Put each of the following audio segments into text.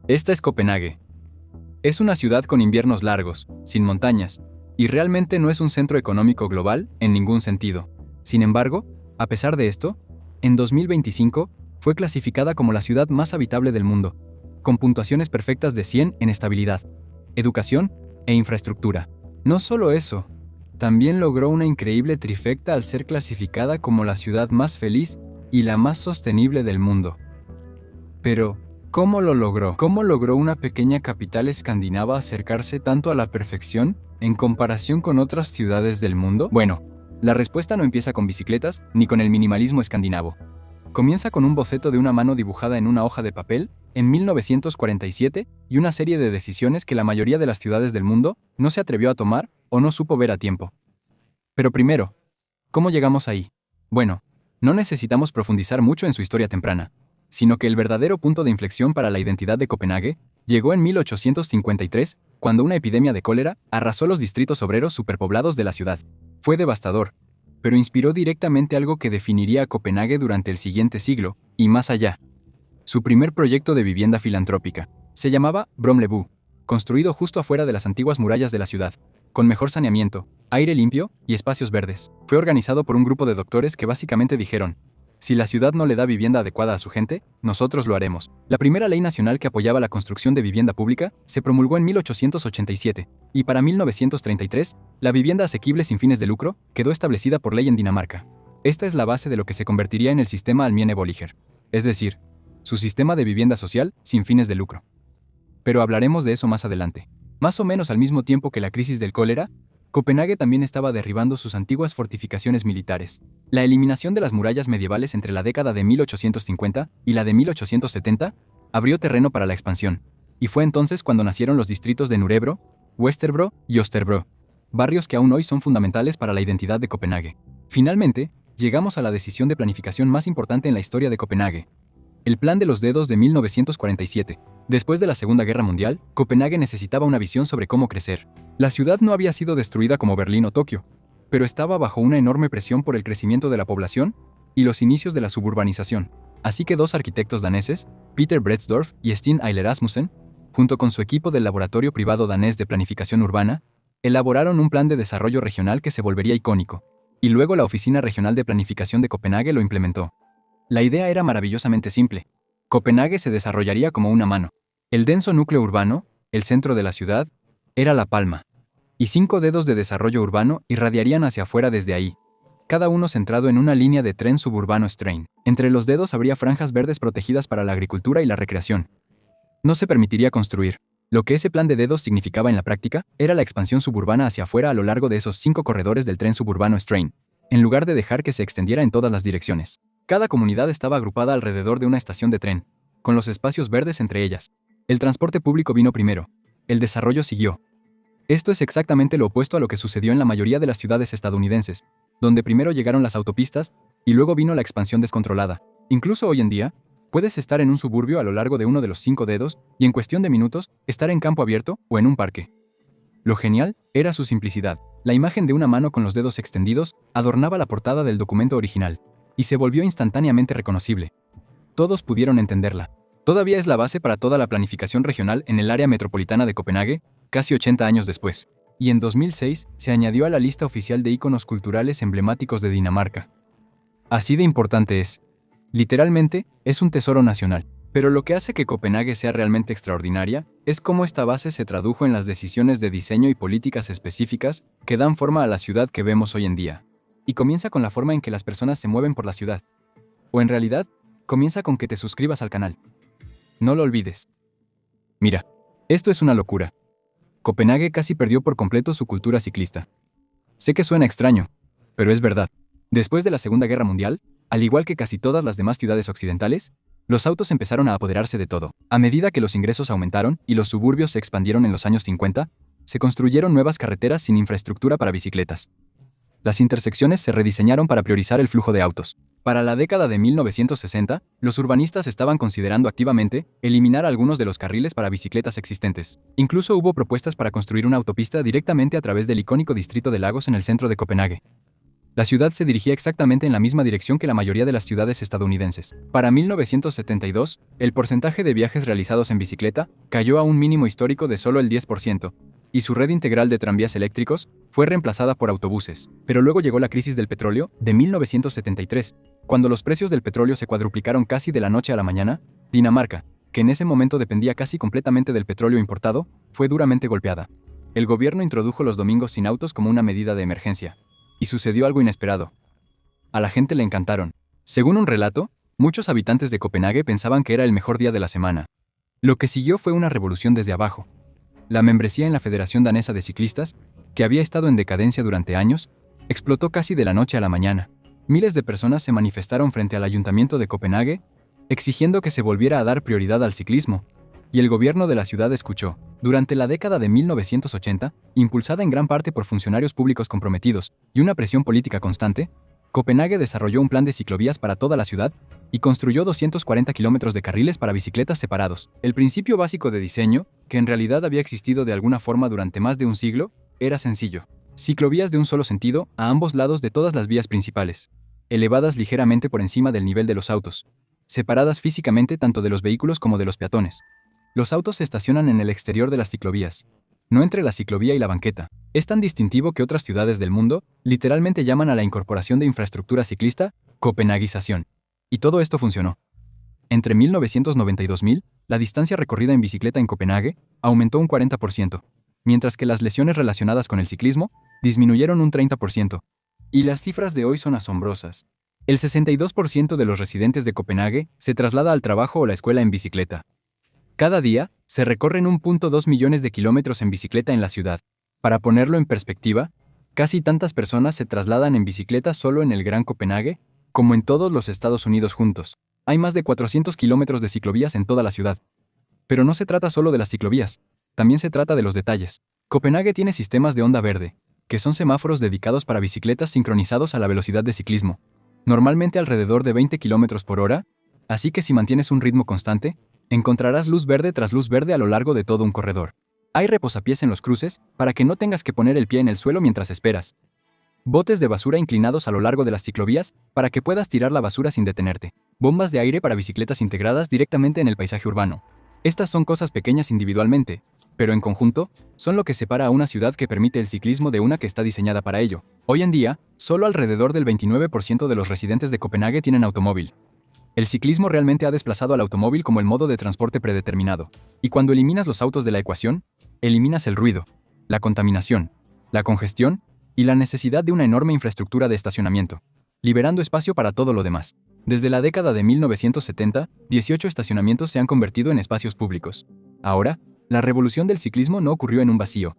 Esta es Copenhague. Es una ciudad con inviernos largos, sin montañas, y realmente no es un centro económico global en ningún sentido. Sin embargo, a pesar de esto, en 2025 fue clasificada como la ciudad más habitable del mundo, con puntuaciones perfectas de 100 en estabilidad, educación e infraestructura. No solo eso, también logró una increíble trifecta al ser clasificada como la ciudad más feliz y la más sostenible del mundo. Pero, ¿cómo lo logró? ¿Cómo logró una pequeña capital escandinava acercarse tanto a la perfección en comparación con otras ciudades del mundo? Bueno, la respuesta no empieza con bicicletas ni con el minimalismo escandinavo. Comienza con un boceto de una mano dibujada en una hoja de papel en 1947 y una serie de decisiones que la mayoría de las ciudades del mundo no se atrevió a tomar o no supo ver a tiempo. Pero primero, ¿cómo llegamos ahí? Bueno, no necesitamos profundizar mucho en su historia temprana, sino que el verdadero punto de inflexión para la identidad de Copenhague llegó en 1853, cuando una epidemia de cólera arrasó los distritos obreros superpoblados de la ciudad. Fue devastador, pero inspiró directamente algo que definiría a Copenhague durante el siguiente siglo, y más allá. Su primer proyecto de vivienda filantrópica se llamaba Bromlebu, construido justo afuera de las antiguas murallas de la ciudad, con mejor saneamiento, aire limpio y espacios verdes. Fue organizado por un grupo de doctores que básicamente dijeron: si la ciudad no le da vivienda adecuada a su gente, nosotros lo haremos. La primera ley nacional que apoyaba la construcción de vivienda pública se promulgó en 1887, y para 1933, la vivienda asequible sin fines de lucro quedó establecida por ley en Dinamarca. Esta es la base de lo que se convertiría en el sistema Almene Boliger, es decir, su sistema de vivienda social sin fines de lucro. Pero hablaremos de eso más adelante. Más o menos al mismo tiempo que la crisis del cólera, Copenhague también estaba derribando sus antiguas fortificaciones militares. La eliminación de las murallas medievales entre la década de 1850 y la de 1870 abrió terreno para la expansión, y fue entonces cuando nacieron los distritos de Nørrebro, Westerbro y Osterbro, barrios que aún hoy son fundamentales para la identidad de Copenhague. Finalmente, llegamos a la decisión de planificación más importante en la historia de Copenhague: el Plan de los Dedos de 1947. Después de la Segunda Guerra Mundial, Copenhague necesitaba una visión sobre cómo crecer. La ciudad no había sido destruida como Berlín o Tokio, pero estaba bajo una enorme presión por el crecimiento de la población y los inicios de la suburbanización. Así que dos arquitectos daneses, Peter Brechtsdorff y Sten Eiler Rasmussen, junto con su equipo del Laboratorio Privado Danés de Planificación Urbana, elaboraron un plan de desarrollo regional que se volvería icónico, y luego la Oficina Regional de Planificación de Copenhague lo implementó. La idea era maravillosamente simple. Copenhague se desarrollaría como una mano. El denso núcleo urbano, el centro de la ciudad, era la palma, y 5 dedos de desarrollo urbano irradiarían hacia afuera desde ahí, cada uno centrado en una línea de tren suburbano Strain. Entre los dedos habría franjas verdes protegidas para la agricultura y la recreación. No se permitiría construir. Lo que ese plan de dedos significaba en la práctica era la expansión suburbana hacia afuera a lo largo de esos 5 corredores del tren suburbano Strain, en lugar de dejar que se extendiera en todas las direcciones. Cada comunidad estaba agrupada alrededor de una estación de tren, con los espacios verdes entre ellas. El transporte público vino primero. El desarrollo siguió. Esto es exactamente lo opuesto a lo que sucedió en la mayoría de las ciudades estadounidenses, donde primero llegaron las autopistas y luego vino la expansión descontrolada. Incluso hoy en día, puedes estar en un suburbio a lo largo de uno de los 5 dedos y en cuestión de minutos estar en campo abierto o en un parque. Lo genial era su simplicidad. La imagen de una mano con los dedos extendidos adornaba la portada del documento original, y se volvió instantáneamente reconocible. Todos pudieron entenderla. Todavía es la base para toda la planificación regional en el área metropolitana de Copenhague, casi 80 años después. Y en 2006 se añadió a la lista oficial de íconos culturales emblemáticos de Dinamarca. Así de importante es. Literalmente, es un tesoro nacional. Pero lo que hace que Copenhague sea realmente extraordinaria es cómo esta base se tradujo en las decisiones de diseño y políticas específicas que dan forma a la ciudad que vemos hoy en día. Y comienza con la forma en que las personas se mueven por la ciudad. O en realidad, comienza con que te suscribas al canal. No lo olvides. Mira, esto es una locura. Copenhague casi perdió por completo su cultura ciclista. Sé que suena extraño, pero es verdad. Después de la Segunda Guerra Mundial, al igual que casi todas las demás ciudades occidentales, los autos empezaron a apoderarse de todo. A medida que los ingresos aumentaron y los suburbios se expandieron en los años 50, se construyeron nuevas carreteras sin infraestructura para bicicletas. Las intersecciones se rediseñaron para priorizar el flujo de autos. Para la década de 1960, los urbanistas estaban considerando activamente eliminar algunos de los carriles para bicicletas existentes. Incluso hubo propuestas para construir una autopista directamente a través del icónico distrito de Lagos en el centro de Copenhague. La ciudad se dirigía exactamente en la misma dirección que la mayoría de las ciudades estadounidenses. Para 1972, el porcentaje de viajes realizados en bicicleta cayó a un mínimo histórico de solo el 10%, y su red integral de tranvías eléctricos fue reemplazada por autobuses. Pero luego llegó la crisis del petróleo de 1973, cuando los precios del petróleo se cuadruplicaron casi de la noche a la mañana. Dinamarca, que en ese momento dependía casi completamente del petróleo importado, fue duramente golpeada. El gobierno introdujo los domingos sin autos como una medida de emergencia. Y sucedió algo inesperado. A la gente le encantaron. Según un relato, muchos habitantes de Copenhague pensaban que era el mejor día de la semana. Lo que siguió fue una revolución desde abajo. La membresía en la Federación Danesa de Ciclistas, que había estado en decadencia durante años, explotó casi de la noche a la mañana. Miles de personas se manifestaron frente al ayuntamiento de Copenhague, exigiendo que se volviera a dar prioridad al ciclismo, y el gobierno de la ciudad escuchó. Durante la década de 1980, impulsada en gran parte por funcionarios públicos comprometidos y una presión política constante, Copenhague desarrolló un plan de ciclovías para toda la ciudad y construyó 240 kilómetros de carriles para bicicletas separados. El principio básico de diseño, que en realidad había existido de alguna forma durante más de un siglo, era sencillo. Ciclovías de un solo sentido a ambos lados de todas las vías principales, elevadas ligeramente por encima del nivel de los autos, separadas físicamente tanto de los vehículos como de los peatones. Los autos se estacionan en el exterior de las ciclovías, no entre la ciclovía y la banqueta. Es tan distintivo que otras ciudades del mundo literalmente llaman a la incorporación de infraestructura ciclista copenhaguización. Y todo esto funcionó. Entre 1990 y 2000, la distancia recorrida en bicicleta en Copenhague aumentó un 40%, mientras que las lesiones relacionadas con el ciclismo disminuyeron un 30%. Y las cifras de hoy son asombrosas. El 62% de los residentes de Copenhague se traslada al trabajo o la escuela en bicicleta. Cada día, se recorren 1.2 millones de kilómetros en bicicleta en la ciudad. Para ponerlo en perspectiva, casi tantas personas se trasladan en bicicleta solo en el Gran Copenhague como en todos los Estados Unidos juntos. Hay más de 400 kilómetros de ciclovías en toda la ciudad. Pero no se trata solo de las ciclovías, también se trata de los detalles. Copenhague tiene sistemas de onda verde, que son semáforos dedicados para bicicletas sincronizados a la velocidad de ciclismo, normalmente alrededor de 20 kilómetros por hora, así que si mantienes un ritmo constante, encontrarás luz verde tras luz verde a lo largo de todo un corredor. Hay reposapiés en los cruces para que no tengas que poner el pie en el suelo mientras esperas. Botes de basura inclinados a lo largo de las ciclovías para que puedas tirar la basura sin detenerte. Bombas de aire para bicicletas integradas directamente en el paisaje urbano. Estas son cosas pequeñas individualmente, pero en conjunto, son lo que separa a una ciudad que permite el ciclismo de una que está diseñada para ello. Hoy en día, solo alrededor del 29% de los residentes de Copenhague tienen automóvil. El ciclismo realmente ha desplazado al automóvil como el modo de transporte predeterminado. Y cuando eliminas los autos de la ecuación, eliminas el ruido, la contaminación, la congestión y la necesidad de una enorme infraestructura de estacionamiento, liberando espacio para todo lo demás. Desde la década de 1970, 18 estacionamientos se han convertido en espacios públicos. Ahora, la revolución del ciclismo no ocurrió en un vacío.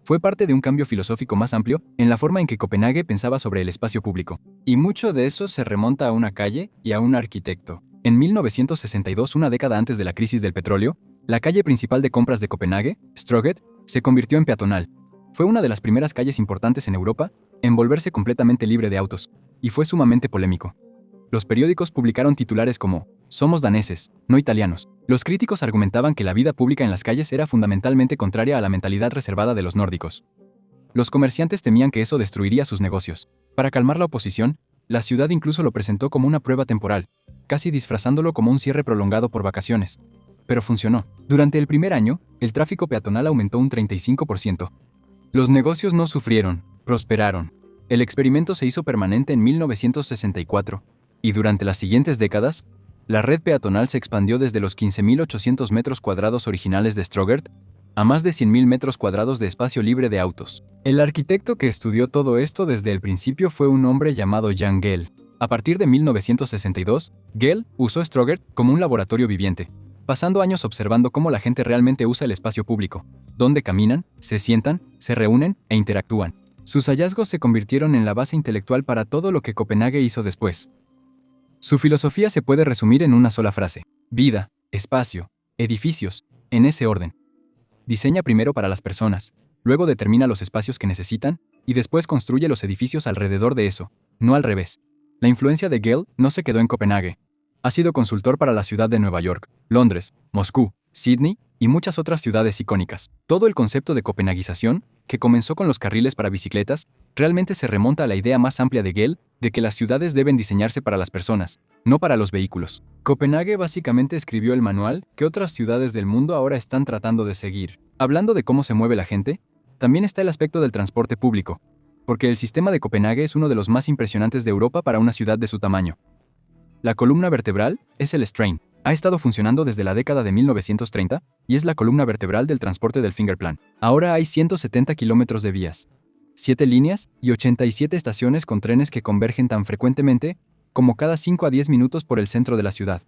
Fue parte de un cambio filosófico más amplio en la forma en que Copenhague pensaba sobre el espacio público. Y mucho de eso se remonta a una calle y a un arquitecto. En 1962, una década antes de la crisis del petróleo, la calle principal de compras de Copenhague, Strøget, se convirtió en peatonal. Fue una de las primeras calles importantes en Europa en volverse completamente libre de autos, y fue sumamente polémico. Los periódicos publicaron titulares como «Somos daneses, no italianos». Los críticos argumentaban que la vida pública en las calles era fundamentalmente contraria a la mentalidad reservada de los nórdicos. Los comerciantes temían que eso destruiría sus negocios. Para calmar la oposición, la ciudad incluso lo presentó como una prueba temporal, casi disfrazándolo como un cierre prolongado por vacaciones. Pero funcionó. Durante el primer año, el tráfico peatonal aumentó un 35%. Los negocios no sufrieron, prosperaron. El experimento se hizo permanente en 1964, y durante las siguientes décadas, la red peatonal se expandió desde los 15.800 metros cuadrados originales de Strøget a más de 100.000 metros cuadrados de espacio libre de autos. El arquitecto que estudió todo esto desde el principio fue un hombre llamado Jan Gehl. A partir de 1962, Gehl usó Strøget como un laboratorio viviente, pasando años observando cómo la gente realmente usa el espacio público, dónde caminan, se sientan, se reúnen e interactúan. Sus hallazgos se convirtieron en la base intelectual para todo lo que Copenhague hizo después. Su filosofía se puede resumir en una sola frase: vida, espacio, edificios, en ese orden. Diseña primero para las personas, luego determina los espacios que necesitan y después construye los edificios alrededor de eso, no al revés. La influencia de Gehl no se quedó en Copenhague. Ha sido consultor para la ciudad de Nueva York, Londres, Moscú, Sydney y muchas otras ciudades icónicas. Todo el concepto de copenhaguización que comenzó con los carriles para bicicletas, realmente se remonta a la idea más amplia de Gell de que las ciudades deben diseñarse para las personas, no para los vehículos. Copenhague básicamente escribió el manual que otras ciudades del mundo ahora están tratando de seguir. Hablando de cómo se mueve la gente, también está el aspecto del transporte público, porque el sistema de Copenhague es uno de los más impresionantes de Europa para una ciudad de su tamaño. La columna vertebral es el S-Train. Ha estado funcionando desde la década de 1930 y es la columna vertebral del transporte del Fingerplan. Ahora hay 170 kilómetros de vías, 7 líneas y 87 estaciones con trenes que convergen tan frecuentemente como cada 5 a 10 minutos por el centro de la ciudad.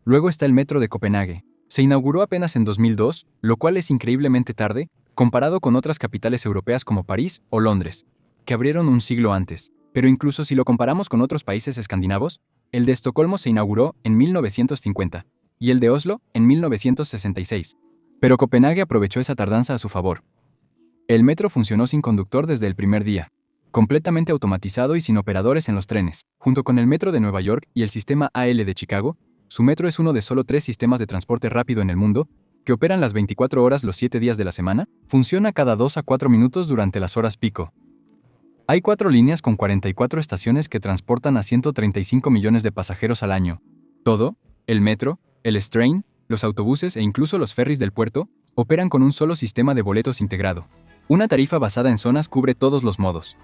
Luego está el metro de Copenhague. Se inauguró apenas en 2002, lo cual es increíblemente tarde, comparado con otras capitales europeas como París o Londres, que abrieron un siglo antes. Pero incluso si lo comparamos con otros países escandinavos, el de Estocolmo se inauguró en 1950 y el de Oslo en 1966. Pero Copenhague aprovechó esa tardanza a su favor. El metro funcionó sin conductor desde el primer día, completamente automatizado y sin operadores en los trenes. Junto con el metro de Nueva York y el sistema AL de Chicago, su metro es uno de solo 3 sistemas de transporte rápido en el mundo que operan las 24 horas los 7 días de la semana, funciona cada 2 a 4 minutos durante las horas pico. Hay 4 líneas con 44 estaciones que transportan a 135 millones de pasajeros al año. Todo, el metro, el S-Train, los autobuses e incluso los ferries del puerto, operan con un solo sistema de boletos integrado. Una tarifa basada en zonas cubre todos los modos.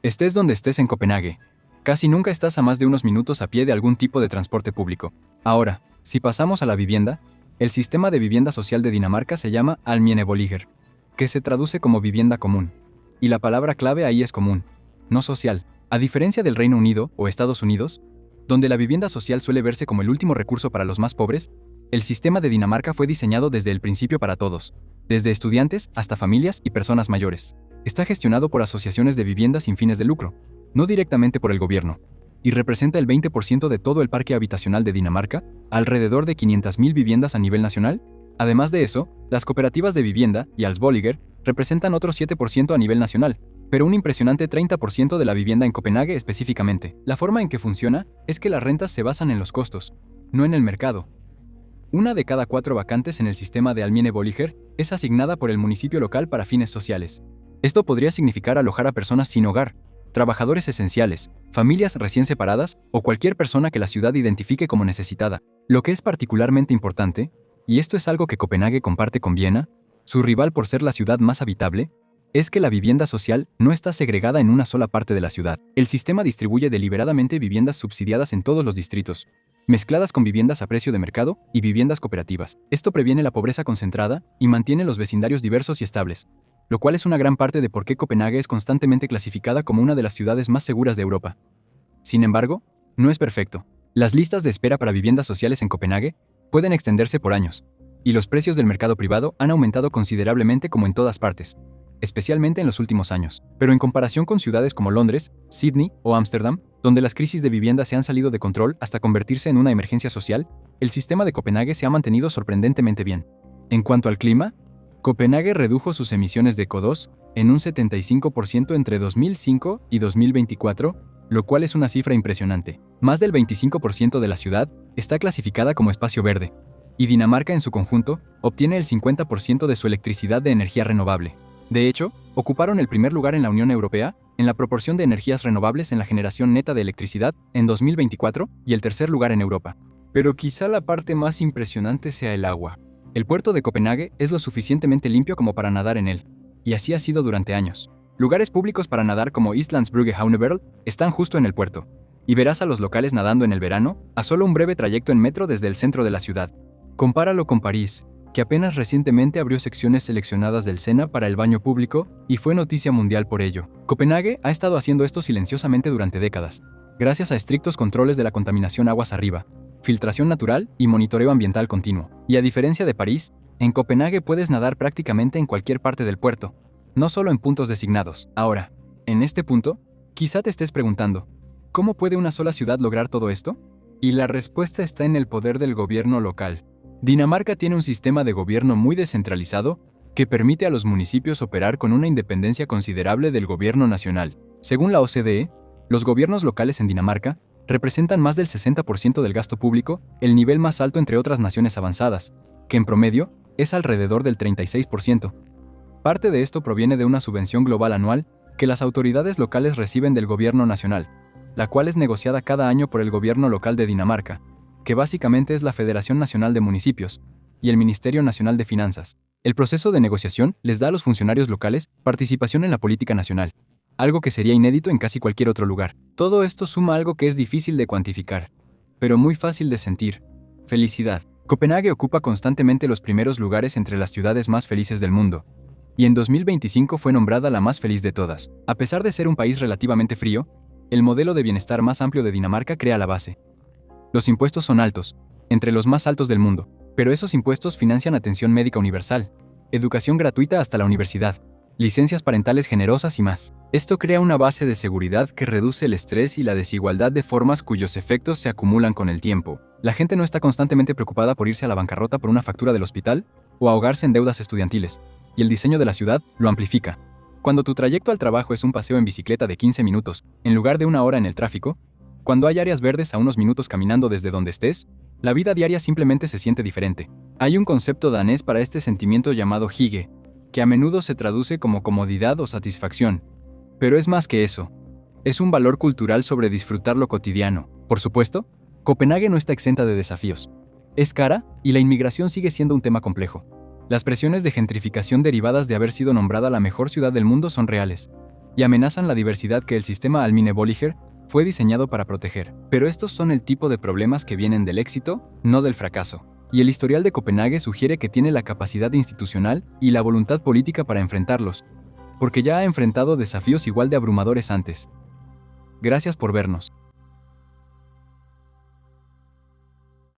Estés donde estés en Copenhague, casi nunca estás a más de unos minutos a pie de algún tipo de transporte público. Ahora, si pasamos a la vivienda, el sistema de vivienda social de Dinamarca se llama Almieneboliger, que se traduce como vivienda común. Y la palabra clave ahí es común, no social. A diferencia del Reino Unido o Estados Unidos, donde la vivienda social suele verse como el último recurso para los más pobres, el sistema de Dinamarca fue diseñado desde el principio para todos, desde estudiantes hasta familias y personas mayores. Está gestionado por asociaciones de vivienda sin fines de lucro, no directamente por el gobierno, y representa el 20% de todo el parque habitacional de Dinamarca, alrededor de 500.000 viviendas a nivel nacional. Además de eso, las cooperativas de vivienda y Alsboliger representan otro 7% a nivel nacional, pero un impresionante 30% de la vivienda en Copenhague específicamente. La forma en que funciona es que las rentas se basan en los costos, no en el mercado. Una de cada 4 vacantes en el sistema de Almieneboliger es asignada por el municipio local para fines sociales. Esto podría significar alojar a personas sin hogar, trabajadores esenciales, familias recién separadas o cualquier persona que la ciudad identifique como necesitada. Lo que es particularmente importante, y esto es algo que Copenhague comparte con Viena, su rival por ser la ciudad más habitable, es que la vivienda social no está segregada en una sola parte de la ciudad. El sistema distribuye deliberadamente viviendas subsidiadas en todos los distritos, mezcladas con viviendas a precio de mercado y viviendas cooperativas. Esto previene la pobreza concentrada y mantiene los vecindarios diversos y estables, lo cual es una gran parte de por qué Copenhague es constantemente clasificada como una de las ciudades más seguras de Europa. Sin embargo, no es perfecto. Las listas de espera para viviendas sociales en Copenhague pueden extenderse por años, y los precios del mercado privado han aumentado considerablemente como en todas partes, especialmente en los últimos años. Pero en comparación con ciudades como Londres, Sydney o Ámsterdam, donde las crisis de vivienda se han salido de control hasta convertirse en una emergencia social, el sistema de Copenhague se ha mantenido sorprendentemente bien. En cuanto al clima, Copenhague redujo sus emisiones de CO2 en un 75% entre 2005 y 2024, lo cual es una cifra impresionante. Más del 25% de la ciudad está clasificada como espacio verde, y Dinamarca en su conjunto obtiene el 50% de su electricidad de energía renovable. De hecho, ocuparon el primer lugar en la Unión Europea en la proporción de energías renovables en la generación neta de electricidad en 2024 y el tercer lugar en Europa. Pero quizá la parte más impresionante sea el agua. El puerto de Copenhague es lo suficientemente limpio como para nadar en él, y así ha sido durante años. Lugares públicos para nadar como Islandsbrygge Havnebadet están justo en el puerto, y verás a los locales nadando en el verano a solo un breve trayecto en metro desde el centro de la ciudad. Compáralo con París, que apenas recientemente abrió secciones seleccionadas del Sena para el baño público y fue noticia mundial por ello. Copenhague ha estado haciendo esto silenciosamente durante décadas, gracias a estrictos controles de la contaminación aguas arriba, filtración natural y monitoreo ambiental continuo. Y a diferencia de París, en Copenhague puedes nadar prácticamente en cualquier parte del puerto, no solo en puntos designados. Ahora, en este punto, quizá te estés preguntando, ¿cómo puede una sola ciudad lograr todo esto? Y la respuesta está en el poder del gobierno local. Dinamarca tiene un sistema de gobierno muy descentralizado que permite a los municipios operar con una independencia considerable del gobierno nacional. Según la OCDE, los gobiernos locales en Dinamarca representan más del 60% del gasto público, el nivel más alto entre otras naciones avanzadas, que en promedio es alrededor del 36%. Parte de esto proviene de una subvención global anual que las autoridades locales reciben del gobierno nacional, la cual es negociada cada año por el gobierno local de Dinamarca, que básicamente es la Federación Nacional de Municipios, y el Ministerio Nacional de Finanzas. El proceso de negociación les da a los funcionarios locales participación en la política nacional, algo que sería inédito en casi cualquier otro lugar. Todo esto suma algo que es difícil de cuantificar, pero muy fácil de sentir: felicidad. Copenhague ocupa constantemente los primeros lugares entre las ciudades más felices del mundo, y en 2025 fue nombrada la más feliz de todas. A pesar de ser un país relativamente frío, el modelo de bienestar más amplio de Dinamarca crea la base. Los impuestos son altos, entre los más altos del mundo, pero esos impuestos financian atención médica universal, educación gratuita hasta la universidad, licencias parentales generosas y más. Esto crea una base de seguridad que reduce el estrés y la desigualdad de formas cuyos efectos se acumulan con el tiempo. La gente no está constantemente preocupada por irse a la bancarrota por una factura del hospital o ahogarse en deudas estudiantiles, y el diseño de la ciudad lo amplifica. Cuando tu trayecto al trabajo es un paseo en bicicleta de 15 minutos, en lugar de una hora en el tráfico, cuando hay áreas verdes a unos minutos caminando desde donde estés, la vida diaria simplemente se siente diferente. Hay un concepto danés para este sentimiento llamado hygge, que a menudo se traduce como comodidad o satisfacción. Pero es más que eso. Es un valor cultural sobre disfrutar lo cotidiano. Por supuesto, Copenhague no está exenta de desafíos. Es cara y la inmigración sigue siendo un tema complejo. Las presiones de gentrificación derivadas de haber sido nombrada la mejor ciudad del mundo son reales y amenazan la diversidad que el sistema Almene-Boliger fue diseñado para proteger. Pero estos son el tipo de problemas que vienen del éxito, no del fracaso. Y el historial de Copenhague sugiere que tiene la capacidad institucional y la voluntad política para enfrentarlos, porque ya ha enfrentado desafíos igual de abrumadores antes. Gracias por vernos.